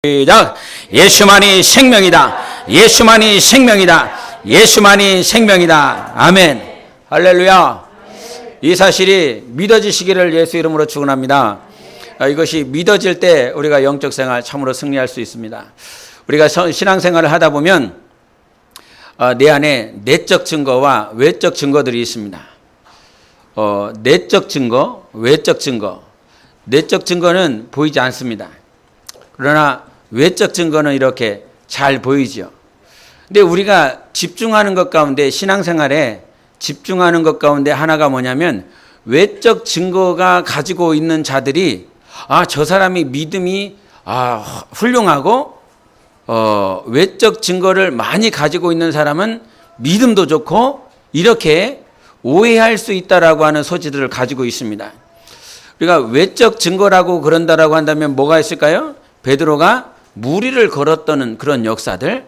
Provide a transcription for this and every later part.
시작. 예수만이 생명이다. 예수만이 생명이다. 예수만이 생명이다. 아멘. 할렐루야. 이 사실이 믿어지시기를 예수 이름으로 축원합니다. 이것이 믿어질 때 우리가 영적 생활 참으로 승리할 수 있습니다. 우리가 신앙생활을 하다 보면 내 안에 내적 증거와 외적 증거들이 있습니다. 내적 증거, 외적 증거. 내적 증거는 보이지 않습니다. 그러나 외적 증거는 이렇게 잘 보이죠. 근데 우리가 집중하는 것 가운데, 신앙생활에 집중하는 것 가운데 하나가 뭐냐면, 외적 증거가 가지고 있는 자들이 저 사람이 믿음이 훌륭하고 외적 증거를 많이 가지고 있는 사람은 믿음도 좋고 이렇게 오해할 수 있다라고 하는 소지들을 가지고 있습니다. 우리가 외적 증거라고 그런다라고 한다면 뭐가 있을까요? 베드로가 무리를 걸었던 그런 역사들,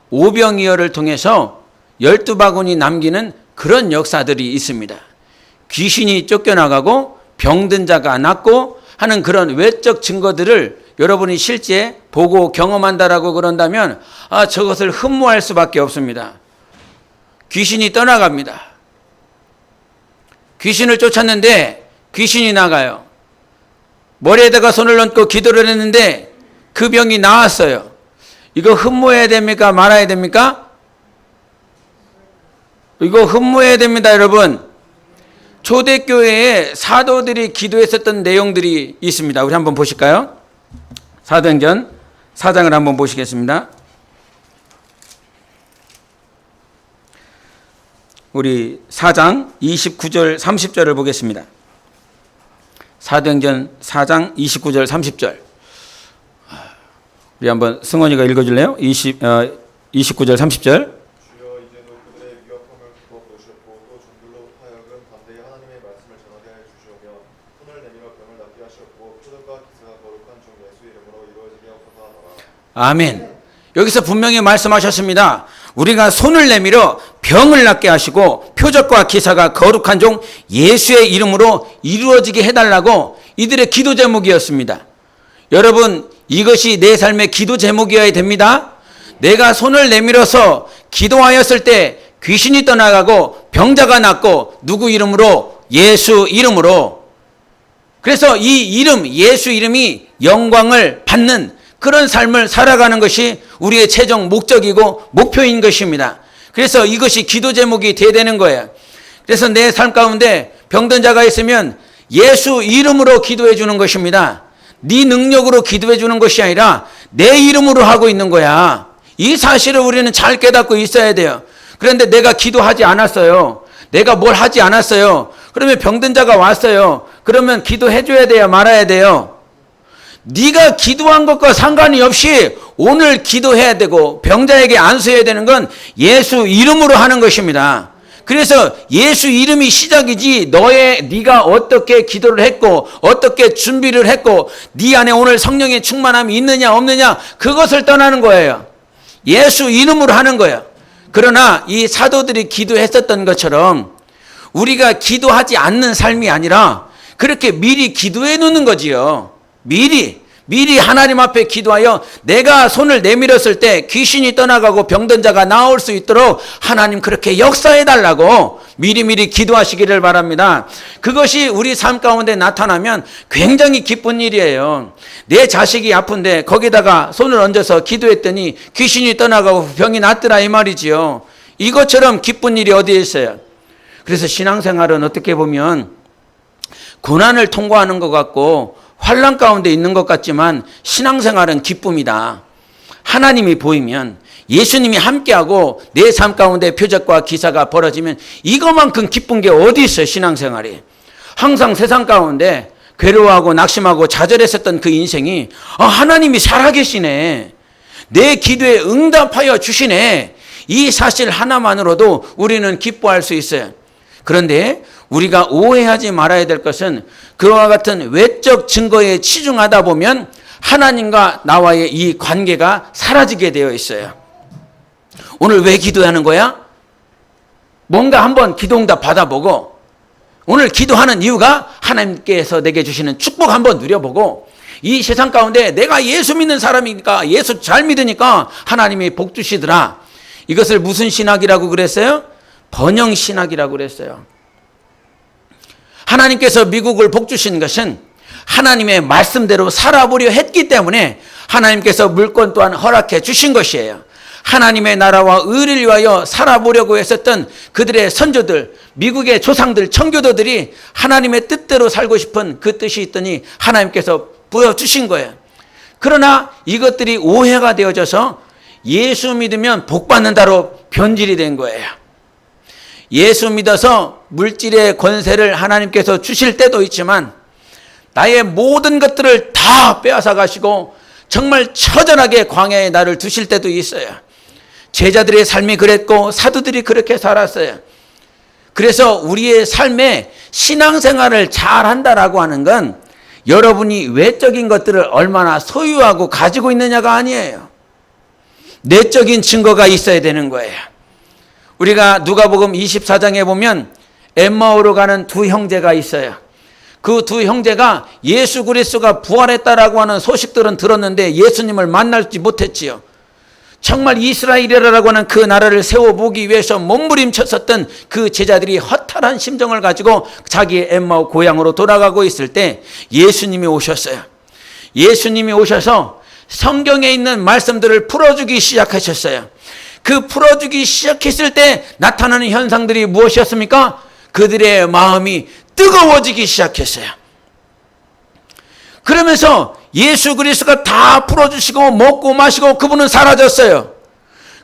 오병이어를 통해서 12바구니 남기는 그런 역사들이 있습니다. 귀신이 쫓겨나가고 병든 자가 낫고 하는 그런 외적 증거들을 여러분이 실제 보고 경험한다라고 그런다면 저것을 흠모할 수밖에 없습니다. 귀신이 떠나갑니다. 귀신을 쫓았는데 귀신이 나가요. 머리에다가 손을 얹고 기도를 했는데 그 병이 나았어요. 이거 흠모해야 됩니까? 말아야 됩니까? 이거 흠모해야 됩니다, 여러분. 초대교회에 사도들이 기도했었던 내용들이 있습니다. 우리 한번 보실까요? 사도행전 4장을 한번 보시겠습니다. 우리 4장 29절 30절을 보겠습니다. 사도행전 4장 29절 30절. 우리 한번 승원이가 읽어줄래요? 29절 30절. 주여 이제도 그들의 위협함을 두고 보셨고 또 종들로 하여금 담대히 하나님의 말씀을 전하게 하여 주시오며 손을 내밀어 병을 낫게 하셨고 표적과 기사가 거룩한 종 예수 이름으로 이루어지게 하옵소서 하노라. 아멘. 여기서 분명히 말씀하셨습니다. 우리가 손을 내밀어 병을 낫게 하시고 표적과 기사가 거룩한 종 예수의 이름으로 이루어지게 해달라고 이들의 기도 제목이었습니다. 여러분, 이것이 내 삶의 기도 제목이어야 됩니다. 내가 손을 내밀어서 기도하였을 때 귀신이 떠나가고 병자가 낫고 누구 이름으로? 예수 이름으로. 그래서 이 이름, 예수 이름이 영광을 받는 그런 삶을 살아가는 것이 우리의 최종 목적이고 목표인 것입니다. 그래서 이것이 기도 제목이 돼야 되는 거예요. 그래서 내 삶 가운데 병든 자가 있으면 예수 이름으로 기도해 주는 것입니다. 네 능력으로 기도해 주는 것이 아니라 내 이름으로 하고 있는 거야. 이 사실을 우리는 잘 깨닫고 있어야 돼요. 그런데 내가 기도하지 않았어요. 내가 뭘 하지 않았어요. 그러면 병든 자가 왔어요. 그러면 기도해 줘야 돼요, 말아야 돼요? 네가 기도한 것과 상관이 없이 오늘 기도해야 되고 병자에게 안수해야 되는 건 예수 이름으로 하는 것입니다. 그래서 예수 이름이 시작이지 네가 어떻게 기도를 했고 어떻게 준비를 했고 네 안에 오늘 성령의 충만함이 있느냐 없느냐 그것을 떠나는 거예요. 예수 이름으로 하는 거예요. 그러나 이 사도들이 기도했었던 것처럼 우리가 기도하지 않는 삶이 아니라 그렇게 미리 기도해 놓는 거지요. 미리 하나님 앞에 기도하여 내가 손을 내밀었을 때 귀신이 떠나가고 병든 자가 나올 수 있도록 하나님 그렇게 역사해 달라고 미리미리 기도하시기를 바랍니다. 그것이 우리 삶 가운데 나타나면 굉장히 기쁜 일이에요. 내 자식이 아픈데 거기다가 손을 얹어서 기도했더니 귀신이 떠나가고 병이 낫더라 이 말이지요. 이것처럼 기쁜 일이 어디에 있어요? 그래서 신앙생활은 어떻게 보면 고난을 통과하는 것 같고 환난 가운데 있는 것 같지만 신앙생활은 기쁨이다. 하나님이 보이면 예수님이 함께하고 내 삶 가운데 표적과 기사가 벌어지면 이것만큼 기쁜 게 어디 있어요, 신앙생활이. 항상 세상 가운데 괴로워하고 낙심하고 좌절했었던 그 인생이 하나님이 살아계시네. 내 기도에 응답하여 주시네. 이 사실 하나만으로도 우리는 기뻐할 수 있어요. 그런데 우리가 오해하지 말아야 될 것은 그와 같은 외적 증거에 치중하다 보면 하나님과 나와의 이 관계가 사라지게 되어 있어요. 오늘 왜 기도하는 거야? 뭔가 한번 기도응답 받아보고 오늘 기도하는 이유가 하나님께서 내게 주시는 축복 한번 누려보고 이 세상 가운데 내가 예수 믿는 사람이니까, 예수 잘 믿으니까 하나님이 복 주시더라. 이것을 무슨 신학이라고 그랬어요? 번영 신학이라고 그랬어요. 하나님께서 미국을 복 주신 것은 하나님의 말씀대로 살아보려 했기 때문에 하나님께서 물권 또한 허락해 주신 것이에요. 하나님의 나라와 의를 위하여 살아보려고 했었던 그들의 선조들, 미국의 조상들, 청교도들이 하나님의 뜻대로 살고 싶은 그 뜻이 있더니 하나님께서 보여주신 거예요. 그러나 이것들이 오해가 되어져서 예수 믿으면 복 받는다로 변질이 된 거예요. 예수 믿어서 물질의 권세를 하나님께서 주실 때도 있지만 나의 모든 것들을 다 빼앗아 가시고 정말 처절하게 광야에 나를 두실 때도 있어요. 제자들의 삶이 그랬고 사도들이 그렇게 살았어요. 그래서 우리의 삶에 신앙생활을 잘 한다라고 하는 건 여러분이 외적인 것들을 얼마나 소유하고 가지고 있느냐가 아니에요. 내적인 증거가 있어야 되는 거예요. 우리가 누가복음 24장에 보면 엠마오로 가는 두 형제가 있어요. 그 두 형제가 예수 그리스도가 부활했다라고 하는 소식들은 들었는데 예수님을 만나지 못했지요. 정말 이스라엘이라고 하는 그 나라를 세워보기 위해서 몸부림쳤었던 그 제자들이 허탈한 심정을 가지고 자기의 엠마오 고향으로 돌아가고 있을 때 예수님이 오셨어요. 예수님이 오셔서 성경에 있는 말씀들을 풀어주기 시작하셨어요. 그 풀어주기 시작했을 때 나타나는 현상들이 무엇이었습니까? 그들의 마음이 뜨거워지기 시작했어요. 그러면서 예수 그리스도가 다 풀어주시고 먹고 마시고 그분은 사라졌어요.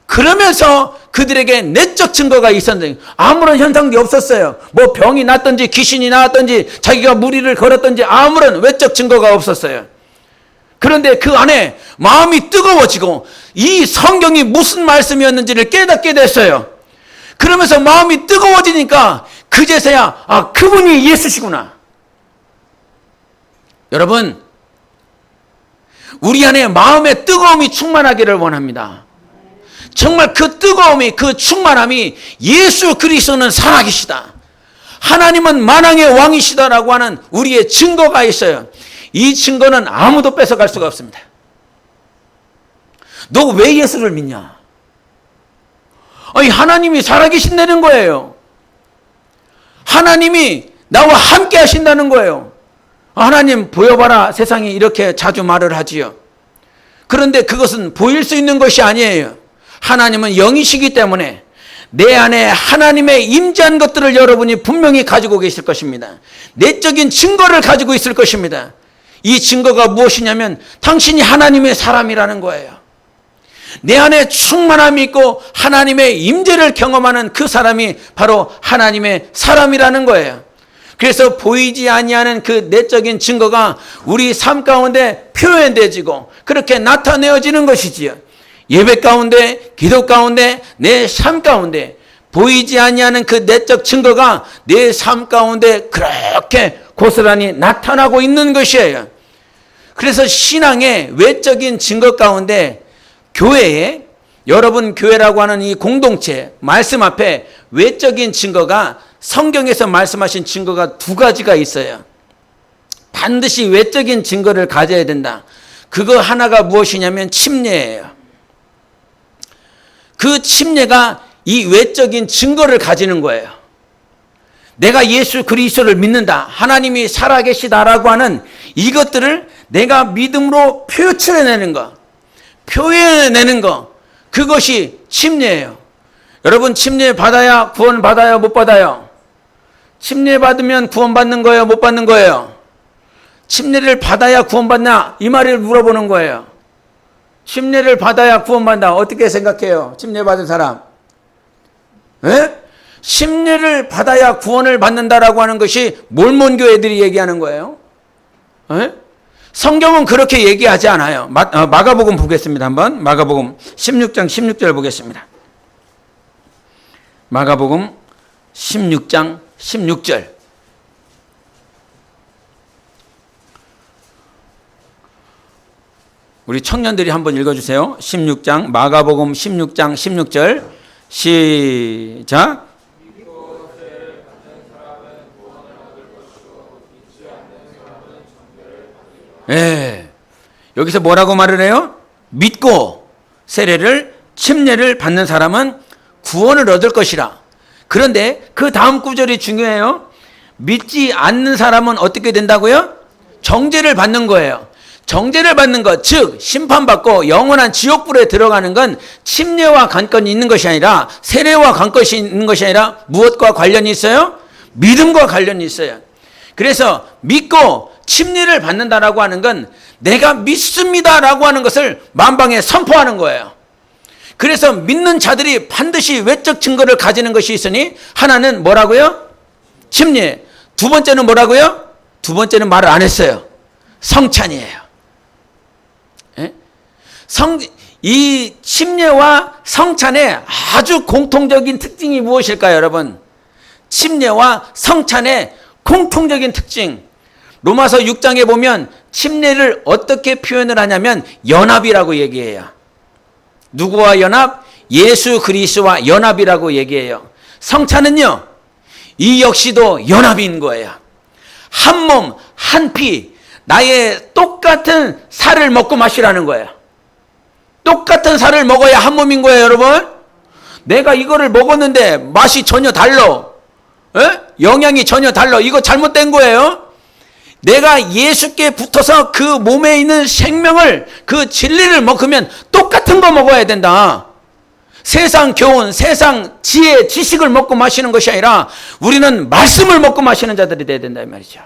그러면서 그들에게 내적 증거가 있었는데 아무런 현상도 없었어요. 뭐 병이 났든지 귀신이 나왔든지 자기가 무리를 걸었든지 아무런 외적 증거가 없었어요. 그런데 그 안에 마음이 뜨거워지고 이 성경이 무슨 말씀이었는지를 깨닫게 됐어요. 그러면서 마음이 뜨거워지니까 그제서야 아, 그분이 예수시구나. 여러분, 우리 안에 마음의 뜨거움이 충만하기를 원합니다. 정말 그 뜨거움이, 그 충만함이 예수 그리스도는 살아계시다, 하나님은 만왕의 왕이시다라고 하는 우리의 증거가 있어요. 이 증거는 아무도 뺏어갈 수가 없습니다. 너 왜 예수를 믿냐? 아니, 하나님이 살아계신다는 거예요. 하나님이 나와 함께 하신다는 거예요. 하나님 보여봐라, 세상이 이렇게 자주 말을 하지요. 그런데 그것은 보일 수 있는 것이 아니에요. 하나님은 영이시기 때문에 내 안에 하나님의 임재한 것들을 여러분이 분명히 가지고 계실 것입니다. 내적인 증거를 가지고 있을 것입니다. 이 증거가 무엇이냐면 당신이 하나님의 사람이라는 거예요. 내 안에 충만함이 있고 하나님의 임재를 경험하는 그 사람이 바로 하나님의 사람이라는 거예요. 그래서 보이지 아니하는 그 내적인 증거가 우리 삶 가운데 표현되어지고 그렇게 나타내어지는 것이지요. 예배 가운데, 기도 가운데, 내 삶 가운데 보이지 아니하는 그 내적 증거가 내 삶 가운데 그렇게 고스란히 나타나고 있는 것이에요. 그래서 신앙의 외적인 증거 가운데 교회에, 여러분 교회라고 하는 이 공동체 말씀 앞에 외적인 증거가, 성경에서 말씀하신 증거가 두 가지가 있어요. 반드시 외적인 증거를 가져야 된다. 그거 하나가 무엇이냐면 침례예요. 그 침례가 이 외적인 증거를 가지는 거예요. 내가 예수 그리스도를 믿는다, 하나님이 살아계시다라고 하는 이것들을 내가 믿음으로 표출해내는 것, 표현해내는 것, 그것이 침례예요. 여러분, 침례 받아야 구원 받아요, 못 받아요? 침례 받으면 구원 받는 거예요, 못 받는 거예요? 침례를 받아야 구원 받나? 이 말을 물어보는 거예요. 침례를 받아야 구원 받나? 어떻게 생각해요? 침례 받은 사람? 예? 침례를 받아야 구원을 받는다라고 하는 것이 몰몬 교회들이 얘기하는 거예요. 예? 성경은 그렇게 얘기하지 않아요. 마가복음 보겠습니다. 한번 마가복음 16장 16절 보겠습니다. 마가복음 16장 16절. 우리 청년들이 한번 읽어주세요. 16장, 마가복음 16장 16절. 시작. 예. 여기서 뭐라고 말을 해요? 믿고 세례를 침례를 받는 사람은 구원을 얻을 것이라. 그런데 그 다음 구절이 중요해요. 믿지 않는 사람은 어떻게 된다고요? 정죄를 받는 거예요. 정죄를 받는 것, 즉 심판받고 영원한 지옥불에 들어가는 건 침례와 관건이 있는 것이 아니라, 세례와 관건이 있는 것이 아니라 무엇과 관련이 있어요? 믿음과 관련이 있어요. 그래서 믿고 침례를 받는다라고 하는 건 내가 믿습니다라고 하는 것을 만방에 선포하는 거예요. 그래서 믿는 자들이 반드시 외적 증거를 가지는 것이 있으니, 하나는 뭐라고요? 침례. 두 번째는 뭐라고요? 두 번째는 말을 안 했어요. 성찬이에요. 예? 이 침례와 성찬의 아주 공통적인 특징이 무엇일까요, 여러분? 침례와 성찬의 공통적인 특징. 로마서 6장에 보면 침례를 어떻게 표현을 하냐면 연합이라고 얘기해요. 누구와 연합? 예수 그리스도와 연합이라고 얘기해요. 성찬은요, 이 역시도 연합인 거예요. 한 몸, 한 피, 나의 똑같은 살을 먹고 마시라는 거예요. 똑같은 살을 먹어야 한 몸인 거예요, 여러분. 내가 이거를 먹었는데 맛이 전혀 달라. 에? 영양이 전혀 달라. 이거 잘못된 거예요. 내가 예수께 붙어서 그 몸에 있는 생명을, 그 진리를 먹으면 똑같은 거 먹어야 된다. 세상 교훈, 세상 지혜, 지식을 먹고 마시는 것이 아니라 우리는 말씀을 먹고 마시는 자들이 돼야 된다 이 말이죠.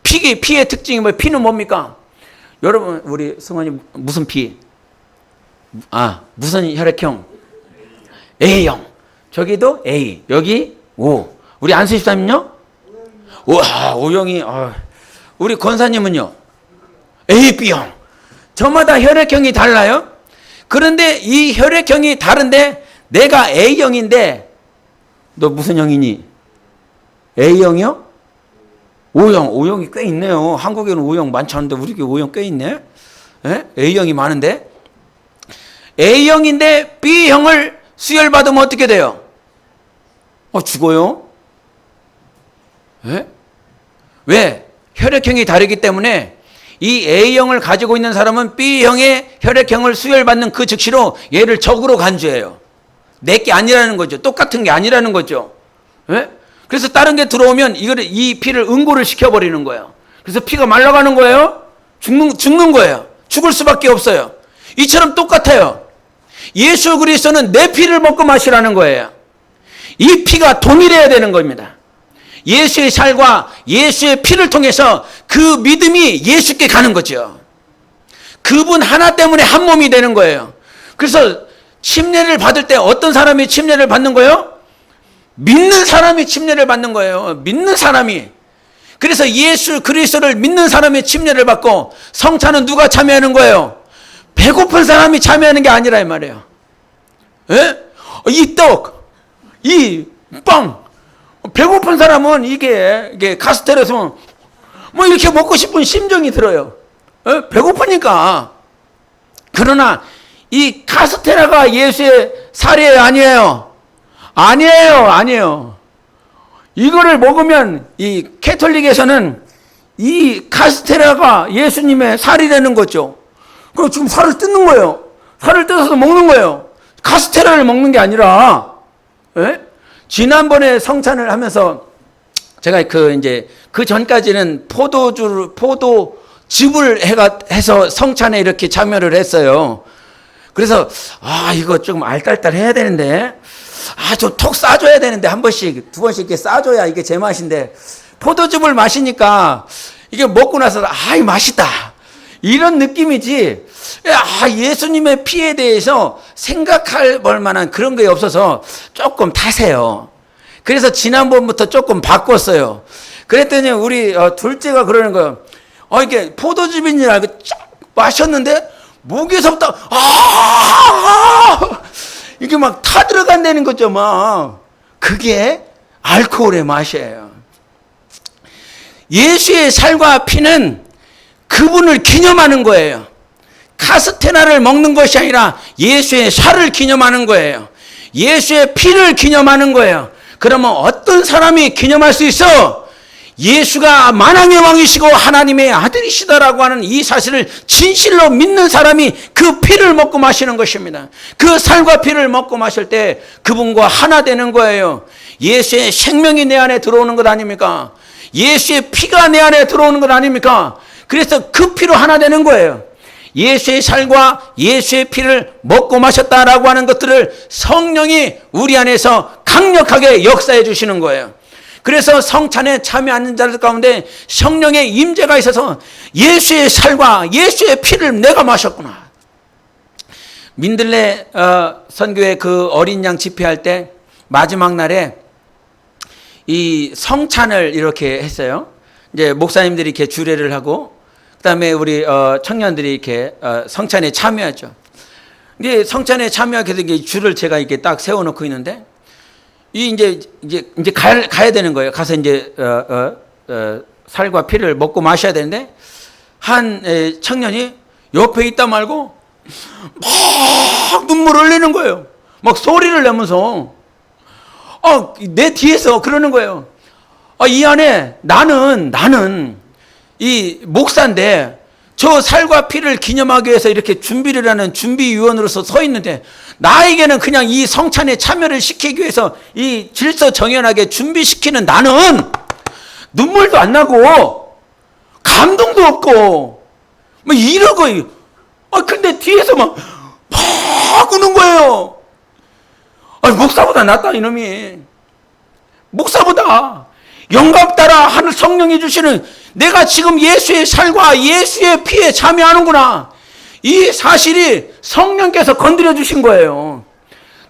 피의 특징이 뭐예요? 피는 뭡니까? 여러분, 우리 성원님 무슨 피? 무슨 혈액형? A형. 저기도 A, 여기 O. 우리 안수 집사님은요? O형이. 우리 권사님은요? A, B형. 저마다 혈액형이 달라요. 그런데 이 혈액형이 다른데 내가 A형인데 너 무슨 형이니? A형이요? O형이 꽤 있네요. 한국에는 O형 많지 않은데 우리 게 O형 꽤 있네. 예? A형이 많은데 A형인데 B형을 수혈받으면 어떻게 돼요? 죽어요. 예? 왜? 혈액형이 다르기 때문에 이 A형을 가지고 있는 사람은 B형의 혈액형을 수혈받는 그 즉시로 얘를 적으로 간주해요. 내게 아니라는 거죠. 똑같은 게 아니라는 거죠. 예? 그래서 다른 게 들어오면 이 피를 응고를 시켜버리는 거예요. 그래서 피가 말라가는 거예요. 죽는 거예요. 죽을 수밖에 없어요. 이처럼 똑같아요. 예수 그리스도는 내 피를 먹고 마시라는 거예요. 이 피가 동일해야 되는 겁니다. 예수의 살과 예수의 피를 통해서 그 믿음이 예수께 가는 거죠. 그분 하나 때문에 한 몸이 되는 거예요. 그래서 침례를 받을 때 어떤 사람이 침례를 받는 거예요? 믿는 사람이 침례를 받는 거예요. 믿는 사람이. 그래서 예수 그리스도를 믿는 사람이 침례를 받고, 성찬은 누가 참여하는 거예요? 배고픈 사람이 참여하는 게 아니라 이 말이에요. 예? 이 떡, 이 빵, 배고픈 사람은 이게 카스텔에서 뭐 이렇게 먹고 싶은 심정이 들어요. 예? 배고프니까. 그러나 이 카스테라가 예수의 살이에요, 아니에요? 아니에요. 이거를 먹으면 이 캐톨릭에서는 이 카스테라가 예수님의 살이라는 거죠. 그럼 지금 살을 뜯는 거예요. 살을 뜯어서 먹는 거예요. 카스테라를 먹는 게 아니라. 예? 지난번에 성찬을 하면서 제가 그 전까지는 포도즙을 해서 성찬에 이렇게 참여를 했어요. 그래서 이거 좀 알딸딸해야 되는데, 좀 톡 싸줘야 되는데, 한 번씩 두 번씩 이렇게 싸줘야 이게 제 맛인데, 포도즙을 마시니까 이게 먹고 나서 맛있다 이런 느낌이지, 예수님의 피에 대해서 생각할 만한 그런 게 없어서 조금 타세요. 그래서 지난번부터 조금 바꿨어요. 그랬더니 우리 둘째가 그러는 거예요. 이게 포도즙인 줄 알고 쫙 마셨는데 목에서부터 이게 막 타 들어간다는 거죠. 막 그게 알코올의 맛이에요. 예수의 살과 피는 그분을 기념하는 거예요. 카스테라를 먹는 것이 아니라 예수의 살을 기념하는 거예요. 예수의 피를 기념하는 거예요. 그러면 어떤 사람이 기념할 수 있어? 예수가 만왕의 왕이시고 하나님의 아들이시다라고 하는 이 사실을 진실로 믿는 사람이 그 피를 먹고 마시는 것입니다. 그 살과 피를 먹고 마실 때 그분과 하나 되는 거예요. 예수의 생명이 내 안에 들어오는 것 아닙니까? 예수의 피가 내 안에 들어오는 것 아닙니까? 그래서 그 피로 하나 되는 거예요. 예수의 살과 예수의 피를 먹고 마셨다라고 하는 것들을 성령이 우리 안에서 강력하게 역사해 주시는 거예요. 그래서 성찬에 참여하는 자들 가운데 성령의 임재가 있어서 예수의 살과 예수의 피를 내가 마셨구나. 민들레 선교회 그 어린 양 집회할 때 마지막 날에 이 성찬을 이렇게 했어요. 이제 목사님들이 이렇게 주례를 하고 그다음에 우리 청년들이 이렇게 성찬에 참여하죠. 이게 성찬에 참여하게 된 줄을 제가 이렇게 딱 세워놓고 있는데 이제 가야 되는 거예요. 가서 이제 살과 피를 먹고 마셔야 되는데 한 청년이 옆에 있다 말고 막 눈물 흘리는 거예요. 막 소리를 내면서 내 뒤에서 그러는 거예요. 이 안에 나는 이 목사인데 저 살과 피를 기념하기 위해서 이렇게 준비를 하는 준비위원으로서 서 있는데 나에게는 그냥 이 성찬에 참여를 시키기 위해서 이 질서 정연하게 준비시키는 나는 눈물도 안 나고 감동도 없고 뭐 이러고 근데 뒤에서 막 우는 거예요. 목사보다 낫다 이놈이. 목사보다 영감 따라 하늘 성령이 주시는 내가 지금 예수의 살과 예수의 피에 참여하는구나. 이 사실이 성령께서 건드려 주신 거예요.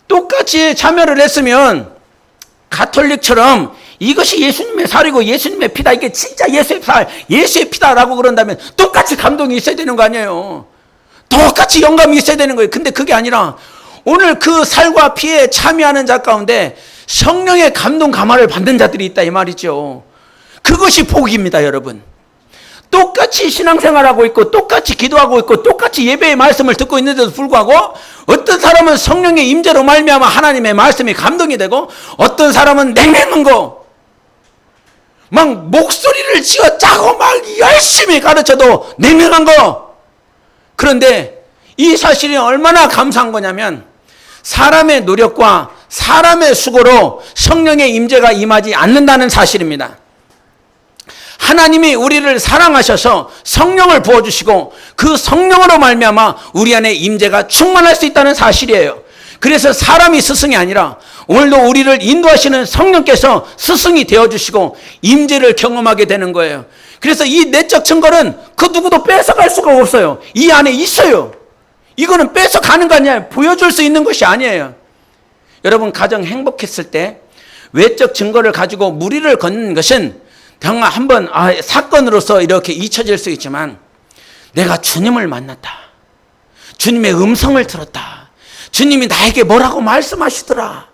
똑같이 참여를 했으면 가톨릭처럼 이것이 예수님의 살이고 예수님의 피다. 이게 진짜 예수의 살, 예수의 피다라고 그런다면 똑같이 감동이 있어야 되는 거 아니에요. 똑같이 영감이 있어야 되는 거예요. 근데 그게 아니라 오늘 그 살과 피에 참여하는 자 가운데 성령의 감동 감화를 받는 자들이 있다 이 말이죠. 그것이 복입니다, 여러분. 똑같이 신앙생활하고 있고 똑같이 기도하고 있고 똑같이 예배의 말씀을 듣고 있는데도 불구하고 어떤 사람은 성령의 임재로 말미암아 하나님의 말씀이 감동이 되고 어떤 사람은 냉랭한 거 막 목소리를 쥐어짜고 막 열심히 가르쳐도 냉랭한 거. 그런데 이 사실이 얼마나 감사한 거냐면 사람의 노력과 사람의 수고로 성령의 임재가 임하지 않는다는 사실입니다. 하나님이 우리를 사랑하셔서 성령을 부어주시고 그 성령으로 말미암아 우리 안에 임재가 충만할 수 있다는 사실이에요. 그래서 사람이 스승이 아니라 오늘도 우리를 인도하시는 성령께서 스승이 되어주시고 임재를 경험하게 되는 거예요. 그래서 이 내적 증거는 그 누구도 뺏어갈 수가 없어요. 이 안에 있어요. 이거는 뺏어가는 거 아니에요. 보여줄 수 있는 것이 아니에요. 여러분 가정 행복했을 때 외적 증거를 가지고 무리를 걷는 것은 정말 한번 사건으로서 이렇게 잊혀질 수 있지만 내가 주님을 만났다. 주님의 음성을 들었다. 주님이 나에게 뭐라고 말씀하시더라.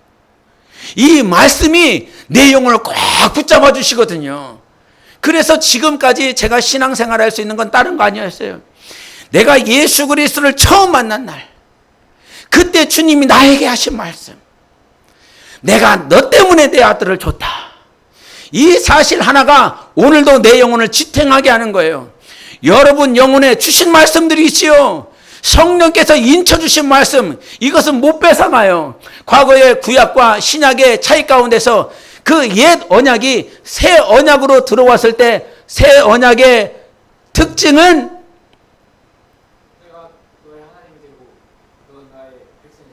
이 말씀이 내 영혼을 꼭 붙잡아 주시거든요. 그래서 지금까지 제가 신앙생활할 수 있는 건 다른 거 아니었어요. 내가 예수 그리스도를 처음 만난 날 그때 주님이 나에게 하신 말씀, 내가 너 때문에 내 아들을 줬다. 이 사실 하나가 오늘도 내 영혼을 지탱하게 하는 거예요. 여러분 영혼에 주신 말씀들이 있지요. 성령께서 인쳐주신 말씀, 이것은 못 뺏어가요. 과거의 구약과 신약의 차이 가운데서 그 옛 언약이 새 언약으로 들어왔을 때 새 언약의 특징은 내가 너의 하나님이 되고 너 나의 백성이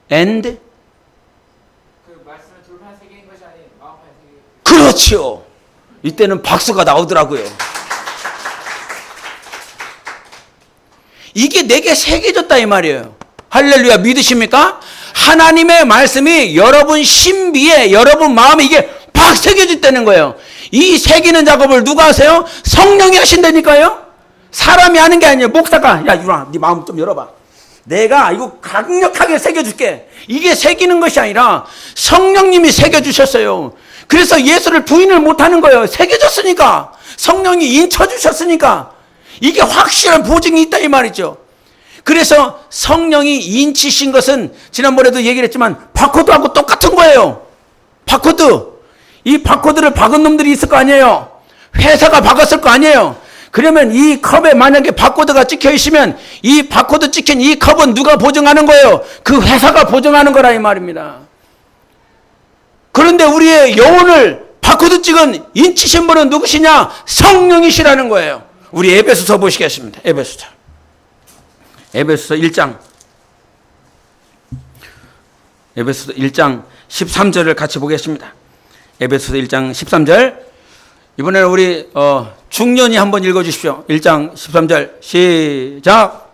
되고 and 그 말씀을 돌판에 새기는 것이 아닌 마음판에 새기는. 그렇지요. 이때는 박수가 나오더라고요. 이게 내게 새겨졌다 이 말이에요. 할렐루야, 믿으십니까? 하나님의 말씀이 여러분 신비에 여러분 마음에 이게 팍 새겨졌다는 거예요. 이 새기는 작업을 누가 하세요? 성령이 하신다니까요. 사람이 하는 게 아니에요. 목사가 야 유라 네 마음 좀 열어봐. 내가 이거 강력하게 새겨줄게. 이게 새기는 것이 아니라 성령님이 새겨주셨어요. 그래서 예수를 부인을 못하는 거예요. 새겨졌으니까. 성령이 인쳐주셨으니까. 이게 확실한 보증이 있다 이 말이죠. 그래서 성령이 인치신 것은 지난번에도 얘기를 했지만 바코드하고 똑같은 거예요. 바코드. 이 바코드를 박은 놈들이 있을 거 아니에요. 회사가 박았을 거 아니에요. 그러면 이 컵에 만약에 바코드가 찍혀 있으면 이 바코드 찍힌 이 컵은 누가 보증하는 거예요? 그 회사가 보증하는 거라 이 말입니다. 그런데 우리의 영혼을 바코드 찍은 인치신 분은 누구시냐? 성령이시라는 거예요. 우리 에베소서 보시겠습니다. 에베소서 1장. 에베소서 1장 13절을 같이 보겠습니다. 에베소서 1장 13절. 이번에는 우리 중년이 한번 읽어주십시오. 1장 13절 시작.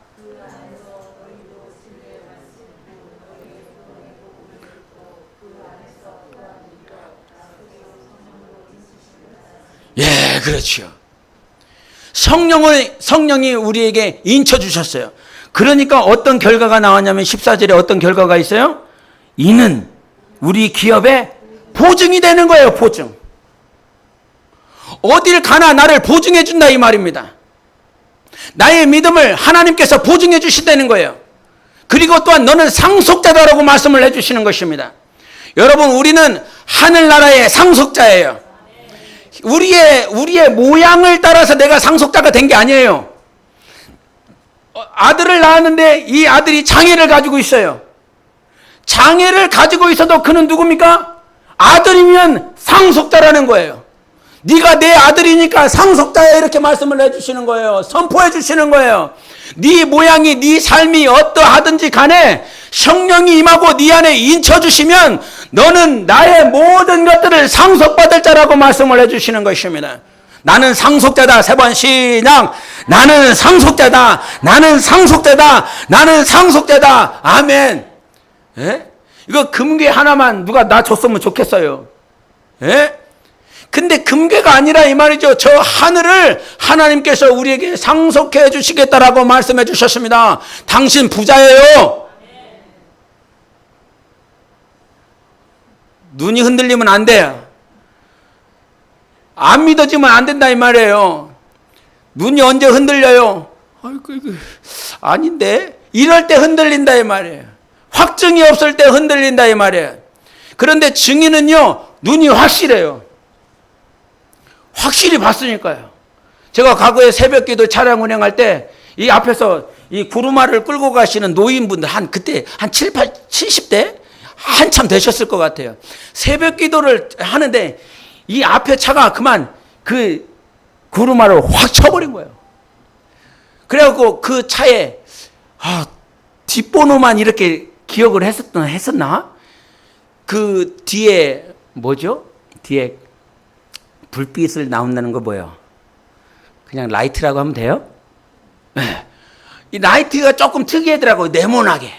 예, 그렇죠. 성령이 우리에게 인쳐주셨어요. 그러니까 어떤 결과가 나왔냐면 14절에 어떤 결과가 있어요? 이는 우리 기업의 보증이 되는 거예요. 보증. 어딜 가나 나를 보증해 준다 이 말입니다. 나의 믿음을 하나님께서 보증해 주신다는 거예요. 그리고 또한 너는 상속자다라고 말씀을 해주시는 것입니다. 여러분, 우리는 하늘나라의 상속자예요. 우리의 모양을 따라서 내가 상속자가 된 게 아니에요. 아들을 낳았는데 이 아들이 장애를 가지고 있어요. 장애를 가지고 있어도 그는 누굽니까? 아들이면 상속자라는 거예요. 네가 내 아들이니까 상속자야, 이렇게 말씀을 해주시는 거예요. 선포해 주시는 거예요. 네 모양이, 네 삶이 어떠하든지 간에 성령이 임하고 네 안에 인쳐주시면 너는 나의 모든 것들을 상속받을 자라고 말씀을 해주시는 것입니다. 나는 상속자다. 3번 시작. 나는 상속자다. 나는 상속자다. 나는 상속자다. 아멘. 예? 이거 금괴 하나만 누가 나 줬으면 좋겠어요. 예? 근데 금괴가 아니라 이 말이죠. 저 하늘을 하나님께서 우리에게 상속해 주시겠다라고 말씀해 주셨습니다. 당신 부자예요. 눈이 흔들리면 안 돼요. 안 믿어지면 안 된다 이 말이에요. 눈이 언제 흔들려요? 아이고, 아닌데? 이럴 때 흔들린다 이 말이에요. 확증이 없을 때 흔들린다 이 말이에요. 그런데 증인은요, 눈이 확실해요. 확실히 봤으니까요. 제가 과거에 새벽기도 차량 운행할 때 이 앞에서 이 구루마를 끌고 가시는 노인분들 그때 한 70대 한참 되셨을 것 같아요. 새벽기도를 하는데 이 앞에 차가 그만 그 구루마를 확 쳐버린 거예요. 그래갖고 그 차에 뒷번호만 이렇게 기억을 했었나? 그 뒤에 뭐죠? 뒤에 불빛을 나온다는 거 뭐예요? 그냥 라이트라고 하면 돼요? 네. 이 라이트가 조금 특이하더라고요. 네모나게.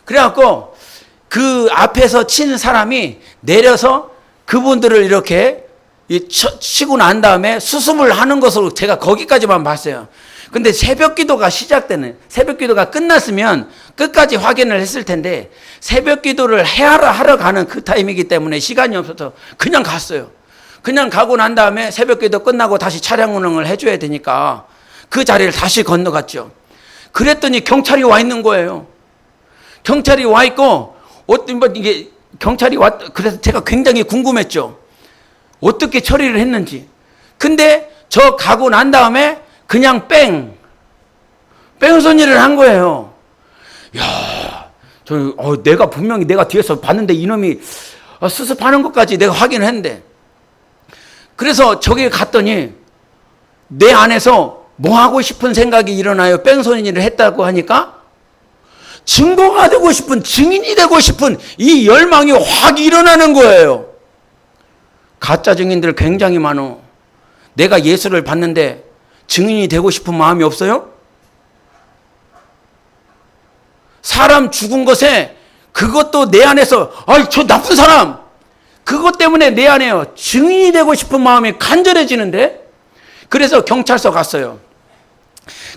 그래갖고 그 앞에서 친 사람이 내려서 그분들을 이렇게 치고 난 다음에 수습을 하는 것으로 제가 거기까지만 봤어요. 근데 새벽 기도가 새벽 기도가 끝났으면 끝까지 확인을 했을 텐데 새벽 기도를 하러 가는 그 타임이기 때문에 시간이 없어서 그냥 갔어요. 그냥 가고 난 다음에 새벽기도 끝나고 다시 차량 운행을 해줘야 되니까 그 자리를 다시 건너갔죠. 그랬더니 경찰이 와 있는 거예요. 경찰이 와 있고 이게 경찰이 그래서 제가 굉장히 궁금했죠. 어떻게 처리를 했는지. 근데 저 가고 난 다음에 그냥 뺑소니를 한 거예요. 야, 내가 분명히 내가 뒤에서 봤는데 이놈이 수습하는 것까지 내가 확인을 했는데. 그래서 저기 갔더니 내 안에서 뭐 하고 싶은 생각이 일어나요. 뺑소니를 했다고 하니까 증거가 되고 싶은, 증인이 되고 싶은 이 열망이 확 일어나는 거예요. 가짜 증인들 굉장히 많어. 내가 예수를 봤는데 증인이 되고 싶은 마음이 없어요? 사람 죽은 것에 그것도 내 안에서 저 나쁜 사람 그것 때문에 내 안에요. 증인이 되고 싶은 마음이 간절해지는데 그래서 경찰서 갔어요.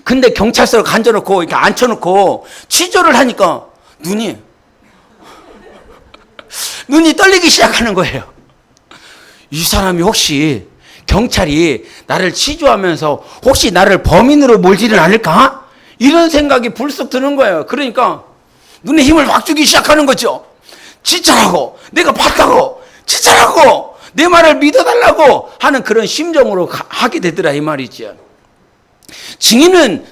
근데 경찰서 간절놓고 이렇게 앉혀놓고 취조를 하니까 눈이 떨리기 시작하는 거예요. 이 사람이 혹시 경찰이 나를 취조하면서 혹시 나를 범인으로 몰지는 않을까? 이런 생각이 불쑥 드는 거예요. 그러니까 눈에 힘을 확 주기 시작하는 거죠. 진짜라고, 내가 봤다고, 진짜라고, 내 말을 믿어달라고 하는 그런 심정으로 하게 되더라 이 말이죠.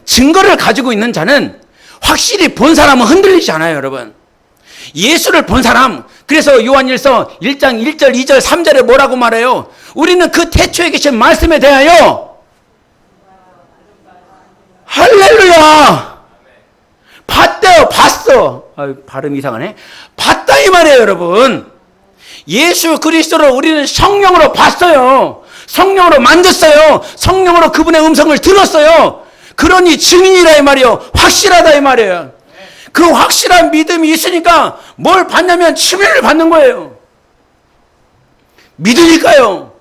증거를 가지고 있는 자는 확실히 본 사람은 흔들리지 않아요, 여러분. 예수를 본 사람, 그래서 요한일서 1장 1절, 2절, 3절에 뭐라고 말해요? 우리는 그 태초에 계신 말씀에 대하여 할렐루야! 봤대요, 봤어. 발음 이상하네. 봤다 이 말이에요, 여러분. 예수 그리스도를 우리는 성령으로 봤어요. 성령으로 만졌어요. 성령으로 그분의 음성을 들었어요. 그러니 증인이라 이 말이에요. 확실하다 이 말이에요. 그 확실한 믿음이 있으니까 뭘 받냐면 침례를 받는 거예요. 믿으니까요.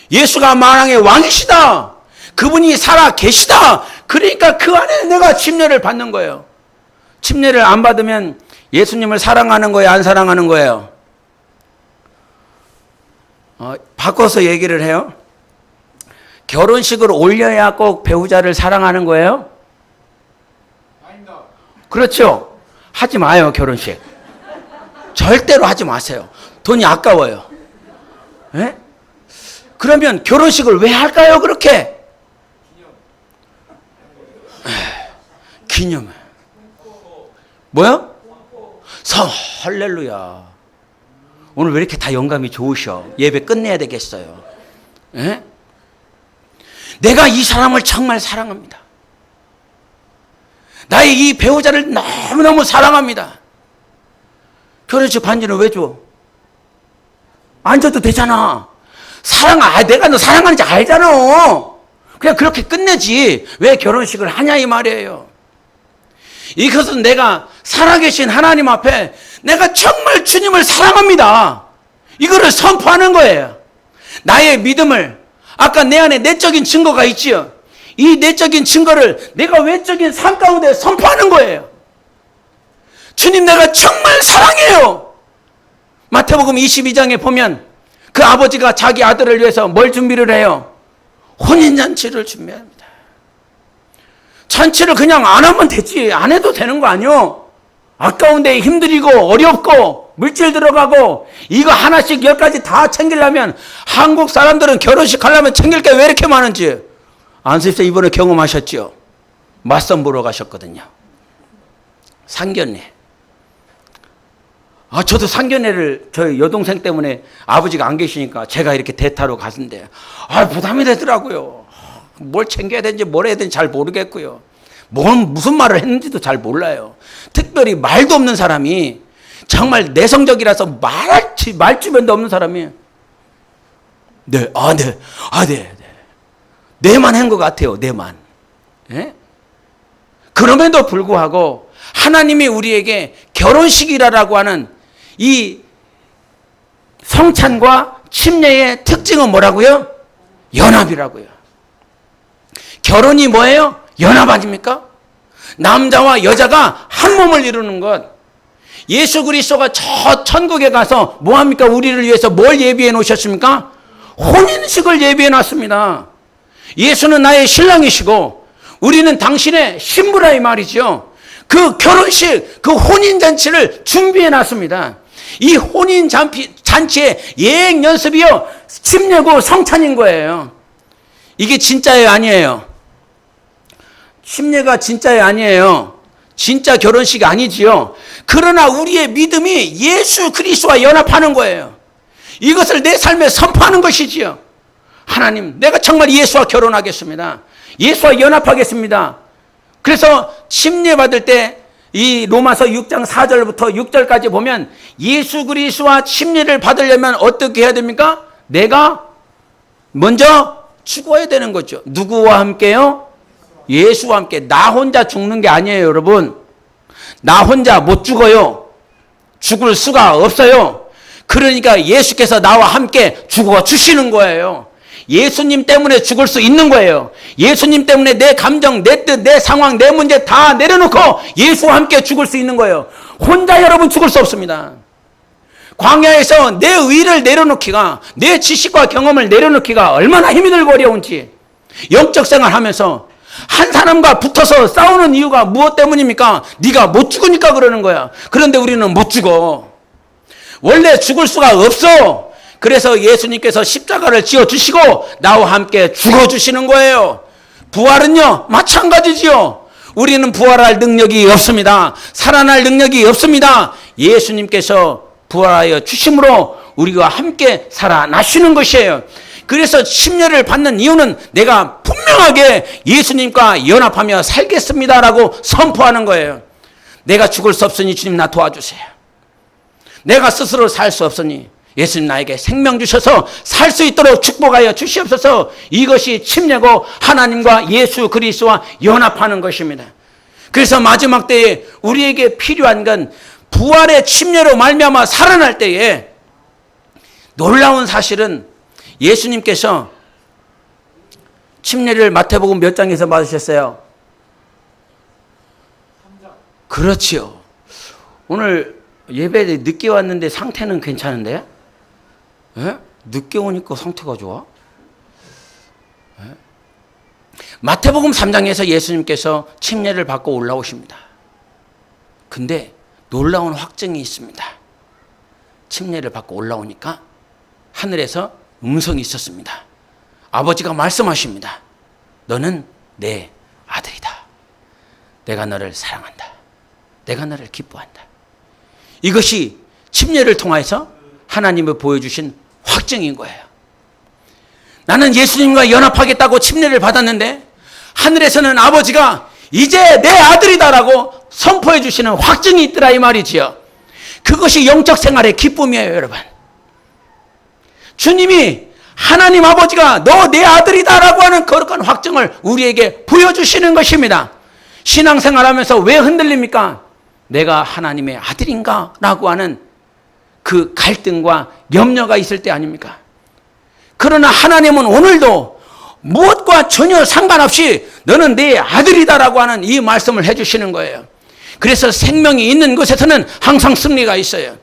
예수가 만왕의 왕이시다. 그분이 살아 계시다. 그러니까 그 안에 내가 침례를 받는 거예요. 침례를 안 받으면 예수님을 사랑하는 거예요? 안 사랑하는 거예요? 바꿔서 얘기를 해요. 결혼식을 올려야 꼭 배우자를 사랑하는 거예요? 아닙니다. 그렇죠. 하지 마요, 결혼식. 절대로 하지 마세요. 돈이 아까워요. 에? 그러면 결혼식을 왜 할까요, 그렇게? 기념. 뭐요? 할렐루야. 오늘 왜 이렇게 다 영감이 좋으셔? 예배 끝내야 되겠어요. 에? 내가 이 사람을 정말 사랑합니다. 나의 이 배우자를 너무너무 사랑합니다. 결혼식 반지는 왜 줘? 안 줘도 되잖아. 내가 너 사랑하는지 알잖아. 그냥 그렇게 끝내지. 왜 결혼식을 하냐 이 말이에요. 이것은 내가 살아계신 하나님 앞에 내가 정말 주님을 사랑합니다. 이거를 선포하는 거예요. 나의 믿음을, 아까 내 안에 내적인 증거가 있지요. 이 내적인 증거를 내가 외적인 삶 가운데 선포하는 거예요. 주님, 내가 정말 사랑해요. 마태복음 22장에 보면 그 아버지가 자기 아들을 위해서 뭘 준비를 해요? 혼인잔치를 준비합니다. 잔치를 그냥 안 하면 되지. 안 해도 되는 거 아니요? 아까운데 힘들이고 어렵고 물질 들어가고 이거 하나씩 10가지 다 챙기려면 한국 사람들은 결혼식 하려면 챙길 게 왜 이렇게 많은지 안수입사 이번에 경험하셨죠? 맞선 보러 가셨거든요. 상견례. 저도 상견례를 저희 여동생 때문에 아버지가 안 계시니까 제가 이렇게 대타로 갔는데 부담이 되더라고요. 뭘 챙겨야 되는지 뭘 해야 되는지 잘 모르겠고요. 무슨 말을 했는지도 잘 몰라요. 특별히 말도 없는 사람이 정말 내성적이라서 말 주변도 없는 사람이 내만 한 것 같아요. 내만. 예? 그럼에도 불구하고 하나님이 우리에게 결혼식이라고 하는 이 성찬과 침례의 특징은 뭐라고요? 연합이라고요. 결혼이 뭐예요? 연합 아닙니까? 남자와 여자가 한 몸을 이루는 것. 예수 그리스도가 저 천국에 가서 뭐합니까? 우리를 위해서 뭘 예비해 놓으셨습니까? 혼인식을 예비해 놨습니다. 예수는 나의 신랑이시고 우리는 당신의 신부라 이 말이죠. 그 결혼식, 그 혼인잔치를 준비해 놨습니다. 이 혼인잔치의 예행 연습이요, 침례고 성찬인 거예요. 이게 진짜예요, 아니에요? 침례가 진짜예요, 아니에요? 진짜 결혼식이 아니지요. 그러나 우리의 믿음이 예수 그리스도와 연합하는 거예요. 이것을 내 삶에 선포하는 것이지요. 하나님, 내가 정말 예수와 결혼하겠습니다. 예수와 연합하겠습니다. 그래서 침례 받을 때 이 로마서 6장 4절부터 6절까지 보면 예수 그리스도와 침례를 받으려면 어떻게 해야 됩니까? 내가 먼저 죽어야 되는 거죠. 누구와 함께요? 예수와 함께. 나 혼자 죽는 게 아니에요, 여러분. 나 혼자 못 죽어요. 죽을 수가 없어요. 그러니까 예수께서 나와 함께 죽어 주시는 거예요. 예수님 때문에 죽을 수 있는 거예요. 예수님 때문에 내 감정, 내 뜻, 내 상황, 내 문제 다 내려놓고 예수와 함께 죽을 수 있는 거예요. 혼자 여러분 죽을 수 없습니다. 광야에서 내 의를 내려놓기가, 내 지식과 경험을 내려놓기가 얼마나 힘이 들고 어려운지. 영적 생활하면서 한 사람과 붙어서 싸우는 이유가 무엇 때문입니까? 네가 못 죽으니까 그러는 거야. 그런데 우리는 못 죽어. 원래 죽을 수가 없어. 그래서 예수님께서 십자가를 지어주시고 나와 함께 죽어주시는 거예요. 부활은요, 마찬가지지요. 우리는 부활할 능력이 없습니다. 살아날 능력이 없습니다. 예수님께서 부활하여 주심으로 우리와 함께 살아나시는 것이에요. 그래서 침례를 받는 이유는 내가 분명하게 예수님과 연합하며 살겠습니다라고 선포하는 거예요. 내가 죽을 수 없으니 주님 나 도와주세요. 내가 스스로 살 수 없으니 예수님 나에게 생명 주셔서 살 수 있도록 축복하여 주시옵소서. 이것이 침례고 하나님과 예수 그리스도와 연합하는 것입니다. 그래서 마지막 때에 우리에게 필요한 건 부활의 침례로 말미암아 살아날 때에 놀라운 사실은 예수님께서 침례를 마태복음 몇 장에서 받으셨어요? 3장. 그렇지요. 오늘 예배 늦게 왔는데 상태는 괜찮은데? 예? 늦게 오니까 상태가 좋아? 예? 마태복음 3장에서 예수님께서 침례를 받고 올라오십니다. 근데 놀라운 확증이 있습니다. 침례를 받고 올라오니까 하늘에서 음성이 있었습니다. 아버지가 말씀하십니다. 너는 내 아들이다. 내가 너를 사랑한다. 내가 너를 기뻐한다. 이것이 침례를 통해서 하나님이 보여주신 확증인 거예요. 나는 예수님과 연합하겠다고 침례를 받았는데 하늘에서는 아버지가 이제 내 아들이다라고 선포해 주시는 확증이 있더라 이 말이지요. 그것이 영적 생활의 기쁨이에요, 여러분. 주님이 하나님 아버지가 너 내 아들이다라고 하는 거룩한 확증을 우리에게 보여주시는 것입니다. 신앙생활하면서 왜 흔들립니까? 내가 하나님의 아들인가? 라고 하는 그 갈등과 염려가 있을 때 아닙니까? 그러나 하나님은 오늘도 무엇과 전혀 상관없이 너는 내 아들이다라고 하는 이 말씀을 해주시는 거예요. 그래서 생명이 있는 곳에서는 항상 승리가 있어요.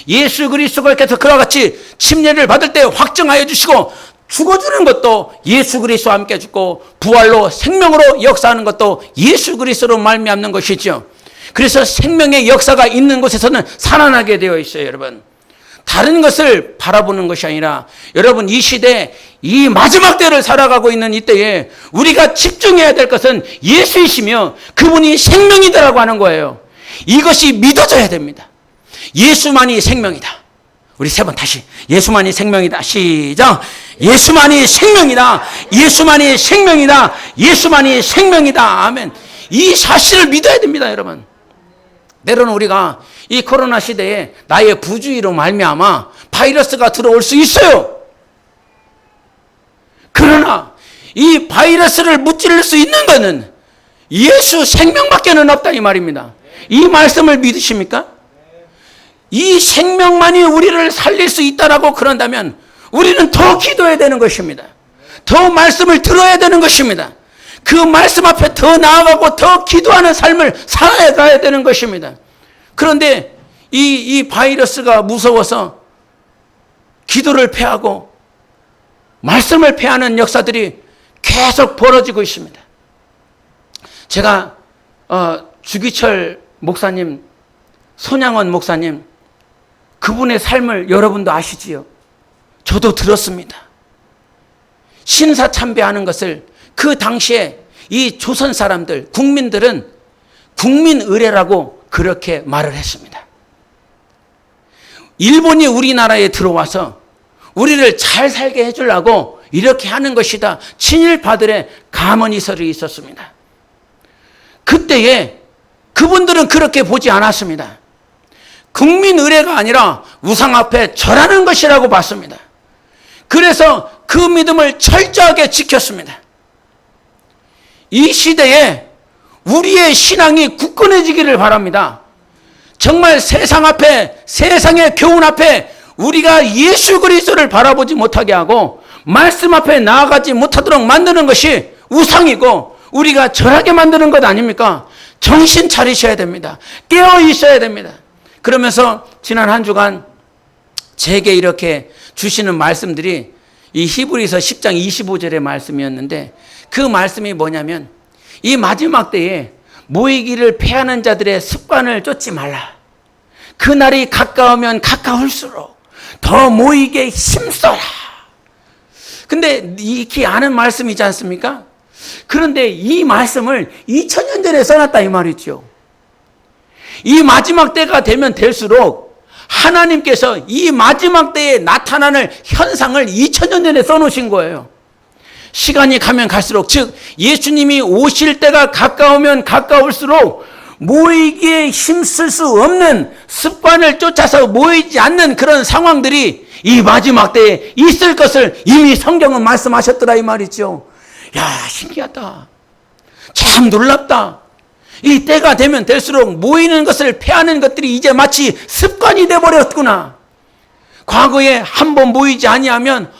예수 그리스도께서 그와 같이 침례를 받을 때 확증하여 주시고 죽어주는 것도 예수 그리스도와 함께 죽고 부활로 생명으로 역사하는 것도 예수 그리스도로 말미암는 것이죠. 그래서 생명의 역사가 있는 곳에서는 살아나게 되어 있어요, 여러분. 다른 것을 바라보는 것이 아니라 여러분 이 시대 이 마지막 때를 살아가고 있는 이때에 우리가 집중해야 될 것은 예수이시며 그분이 생명이다라고 하는 거예요. 이것이 믿어져야 됩니다. 예수만이 생명이다. 우리 세 번 다시 예수만이 생명이다. 시작. 예수만이 생명이다. 예수만이 생명이다. 예수만이 생명이다. 아멘. 이 사실을 믿어야 됩니다, 여러분. 때로는 우리가 이 코로나 시대에 나의 부주의로 말미암아 바이러스가 들어올 수 있어요. 그러나 이 바이러스를 무찌를 수 있는 것은 예수 생명밖에는 없다 이 말입니다. 이 말씀을 믿으십니까? 이 생명만이 우리를 살릴 수 있다라고 그런다면 우리는 더 기도해야 되는 것입니다. 더 말씀을 들어야 되는 것입니다. 그 말씀 앞에 더 나아가고 더 기도하는 삶을 살아가야 되는 것입니다. 그런데 이 바이러스가 무서워서 기도를 패하고 말씀을 패하는 역사들이 계속 벌어지고 있습니다. 제가 주기철 목사님, 손양원 목사님 그분의 삶을 여러분도 아시지요? 저도 들었습니다. 신사참배하는 것을 그 당시에 이 조선 사람들, 국민들은 국민의례라고 그렇게 말을 했습니다. 일본이 우리나라에 들어와서 우리를 잘 살게 해주려고 이렇게 하는 것이다. 친일파들의 감언이설이 있었습니다. 그때에 그분들은 그렇게 보지 않았습니다. 국민의례가 아니라 우상 앞에 절하는 것이라고 봤습니다. 그래서 그 믿음을 철저하게 지켰습니다. 이 시대에 우리의 신앙이 굳건해지기를 바랍니다. 정말 세상 앞에, 세상의 교훈 앞에 우리가 예수 그리스도를 바라보지 못하게 하고 말씀 앞에 나아가지 못하도록 만드는 것이 우상이고 우리가 절하게 만드는 것 아닙니까? 정신 차리셔야 됩니다. 깨어 있어야 됩니다. 그러면서 지난 한 주간 제게 이렇게 주시는 말씀들이 이 히브리서 10장 25절의 말씀이었는데 그 말씀이 뭐냐면 이 마지막 때에 모이기를 패하는 자들의 습관을 쫓지 말라. 그날이 가까우면 가까울수록 더 모이게 힘써라. 근데 이렇게 아는 말씀이지 않습니까? 그런데 이 말씀을 2000년 전에 써놨다 이 말이죠. 이 마지막 때가 되면 될수록 하나님께서 이 마지막 때에 나타나는 현상을 2000년 전에 써놓으신 거예요. 시간이 가면 갈수록, 즉 예수님이 오실 때가 가까우면 가까울수록 모이기에 힘쓸 수 없는 습관을 쫓아서 모이지 않는 그런 상황들이 이 마지막 때에 있을 것을 이미 성경은 말씀하셨더라 이 말이죠. 야, 신기하다. 참 놀랍다. 이 때가 되면 될수록 모이는 것을 패하는 것들이 이제 마치 습관이 돼버렸구나. 과거에 한번 모이지 아니하면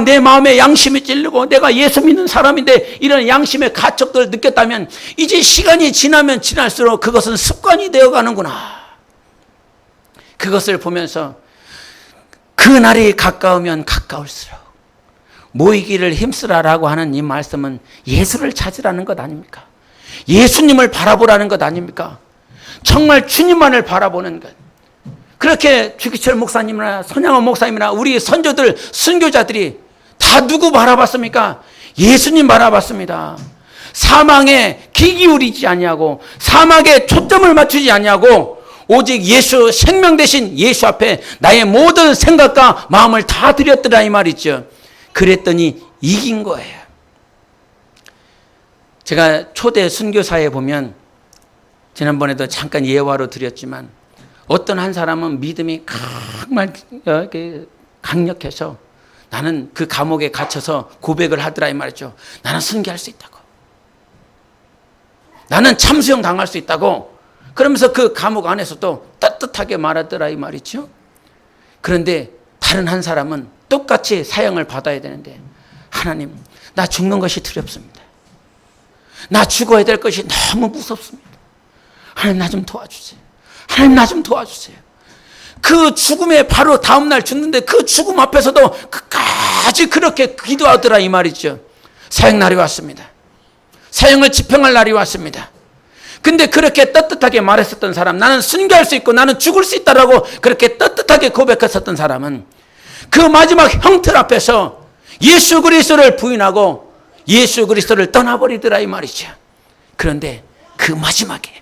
내 마음에 양심이 찔리고 내가 예수 믿는 사람인데 이런 양심의 가책들을 느꼈다면 이제 시간이 지나면 지날수록 그것은 습관이 되어가는구나. 그것을 보면서 그날이 가까우면 가까울수록 모이기를 힘쓰라라고 하는 이 말씀은 예수를 찾으라는 것 아닙니까? 예수님을 바라보라는 것 아닙니까? 정말 주님만을 바라보는 것. 그렇게 주기철 목사님이나 손양원 목사님이나 우리 선조들, 순교자들이 다 누구 바라봤습니까? 예수님 바라봤습니다. 사망에 귀 기울이지 아니하고 사막에 초점을 맞추지 아니하고 오직 예수, 생명 대신 예수 앞에 나의 모든 생각과 마음을 다 드렸더라 이 말이죠. 그랬더니 이긴 거예요. 제가 초대 순교사에 보면 지난번에도 잠깐 예화로 드렸지만 어떤 한 사람은 믿음이 정말 강력해서 나는 그 감옥에 갇혀서 고백을 하더라 이 말이죠. 나는 순교할 수 있다고. 나는 참수형 당할 수 있다고. 그러면서 그 감옥 안에서도 따뜻하게 말하더라 이 말이죠. 그런데 다른 한 사람은 똑같이 사형을 받아야 되는데 하나님, 나 죽는 것이 두렵습니다. 나 죽어야 될 것이 너무 무섭습니다. 하나님 나 좀 도와주세요. 하나님 나 좀 도와주세요. 그 죽음에 바로 다음날 죽는데 그 죽음 앞에서도 끝까지 그렇게 기도하더라 이 말이죠. 사형 날이 왔습니다. 사형을 집행할 날이 왔습니다. 근데 그렇게 떳떳하게 말했었던 사람, 나는 순교할 수 있고 나는 죽을 수 있다라고 그렇게 떳떳하게 고백했었던 사람은 그 마지막 형틀 앞에서 예수 그리스도를 부인하고 예수 그리스도를 떠나버리더라 이 말이죠. 그런데 그 마지막에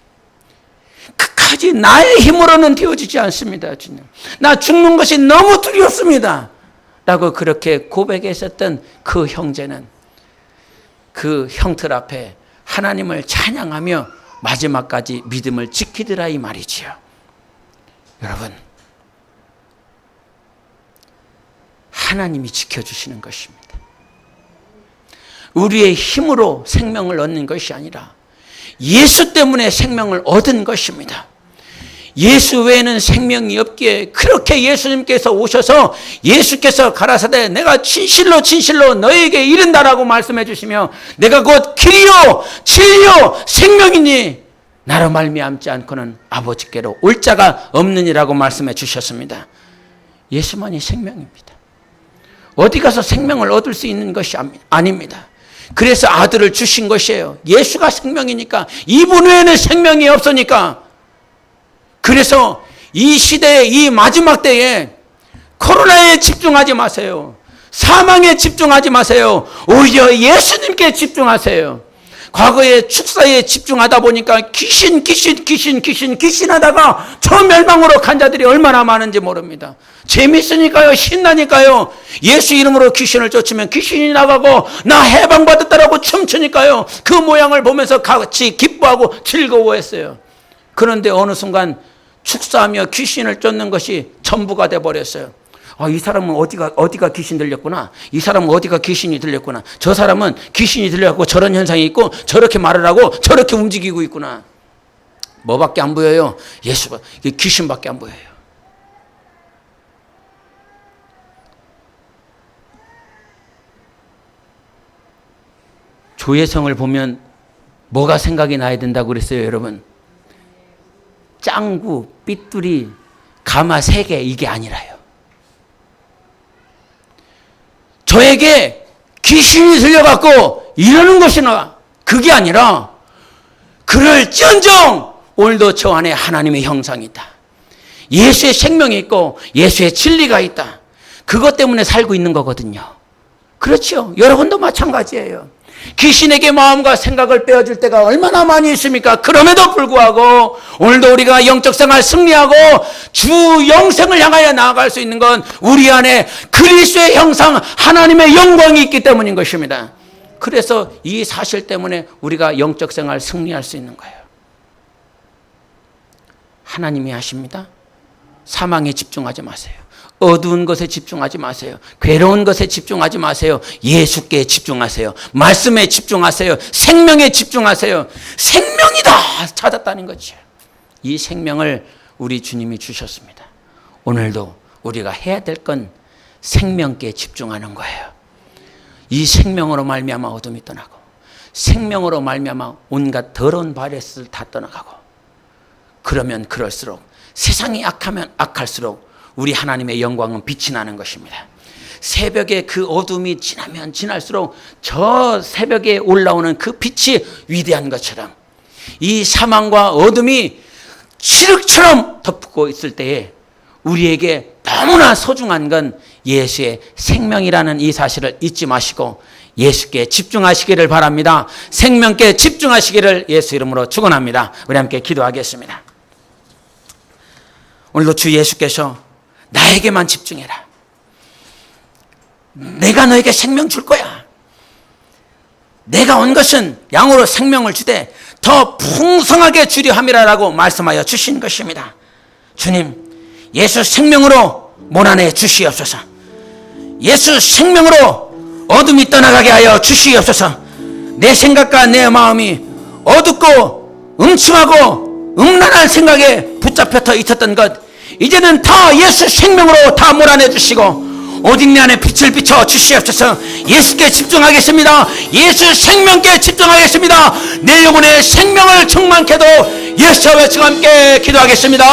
끝까지 나의 힘으로는 되어지지 않습니다. 주님, 나 죽는 것이 너무 두렵습니다 라고 그렇게 고백했었던 그 형제는 그 형틀 앞에 하나님을 찬양하며 마지막까지 믿음을 지키더라 이 말이지요. 여러분, 하나님이 지켜주시는 것입니다. 우리의 힘으로 생명을 얻는 것이 아니라 예수 때문에 생명을 얻은 것입니다. 예수 외에는 생명이 없기에 그렇게 예수님께서 오셔서 예수께서 가라사대 내가 진실로 진실로 너에게 이른다라고 말씀해 주시며 내가 곧 길이요 진리요 생명이니 나로 말미암지 않고는 아버지께로 올 자가 없느니라고 말씀해 주셨습니다. 예수만이 생명입니다. 어디 가서 생명을 얻을 수 있는 것이 아닙니다. 그래서 아들을 주신 것이에요. 예수가 생명이니까, 이분 외에는 생명이 없으니까. 그래서 이 시대에, 이 마지막 때에 코로나에 집중하지 마세요. 사망에 집중하지 마세요. 오히려 예수님께 집중하세요. 과거에 축사에 집중하다 보니까 귀신 하다가 초멸망으로 간 자들이 얼마나 많은지 모릅니다. 재밌으니까요, 신나니까요. 예수 이름으로 귀신을 쫓으면 귀신이 나가고 나 해방받았다라고 춤추니까요. 그 모양을 보면서 같이 기뻐하고 즐거워했어요. 그런데 어느 순간 축사하며 귀신을 쫓는 것이 전부가 돼버렸어요. 이 사람은 어디가 귀신 들렸구나. 이 사람은 어디가 귀신이 들렸구나. 저 사람은 귀신이 들려갖고 저런 현상이 있고 저렇게 말을 하고 저렇게 움직이고 있구나. 뭐밖에 안 보여요? 귀신밖에 안 보여요. 조혜성을 보면 뭐가 생각이 나야 된다고 그랬어요, 여러분? 짱구, 삐뚤이, 가마 3개 이게 아니라요. 저에게 귀신이 들려갖고 이러는 것이나 그게 아니라 그럴지언정 오늘도 저 안에 하나님의 형상이 있다. 예수의 생명이 있고 예수의 진리가 있다. 그것 때문에 살고 있는 거거든요. 그렇죠. 여러분도 마찬가지예요. 귀신에게 마음과 생각을 빼어줄 때가 얼마나 많이 있습니까? 그럼에도 불구하고 오늘도 우리가 영적 생활 승리하고 주 영생을 향하여 나아갈 수 있는 건 우리 안에 그리스도의 형상 하나님의 영광이 있기 때문인 것입니다. 그래서 이 사실 때문에 우리가 영적 생활 승리할 수 있는 거예요. 하나님이 하십니다. 사망에 집중하지 마세요. 어두운 것에 집중하지 마세요. 괴로운 것에 집중하지 마세요. 예수께 집중하세요. 말씀에 집중하세요. 생명에 집중하세요. 생명이다 찾았다는 거죠. 이 생명을 우리 주님이 주셨습니다. 오늘도 우리가 해야 될 건 생명께 집중하는 거예요. 이 생명으로 말미암아 어둠이 떠나고, 생명으로 말미암아 온갖 더러운 바이러스를 다 떠나가고, 그러면 그럴수록, 세상이 악하면 악할수록 우리 하나님의 영광은 빛이 나는 것입니다. 새벽에 그 어둠이 지나면 지날수록 저 새벽에 올라오는 그 빛이 위대한 것처럼 이 사망과 어둠이 칠흑처럼 덮고 있을 때에 우리에게 너무나 소중한 건 예수의 생명이라는 이 사실을 잊지 마시고 예수께 집중하시기를 바랍니다. 생명께 집중하시기를 예수 이름으로 축원합니다. 우리 함께 기도하겠습니다. 오늘도 주 예수께서 나에게만 집중해라. 내가 너에게 생명 줄 거야. 내가 온 것은 양으로 생명을 주되 더 풍성하게 주려 함이라라고 말씀하여 주신 것입니다. 주님, 예수 생명으로 몰아내 주시옵소서. 예수 생명으로 어둠이 떠나가게 하여 주시옵소서. 내 생각과 내 마음이 어둡고 음침하고 음란한 생각에 붙잡혀 있었던 것, 이제는 다 예수 생명으로 다 몰아내 주시고 오직 내 안에 빛을 비춰 주시옵소서. 예수께 집중하겠습니다. 예수 생명께 집중하겠습니다. 내 영혼의 생명을 충만케 도 예수와 함께 기도하겠습니다.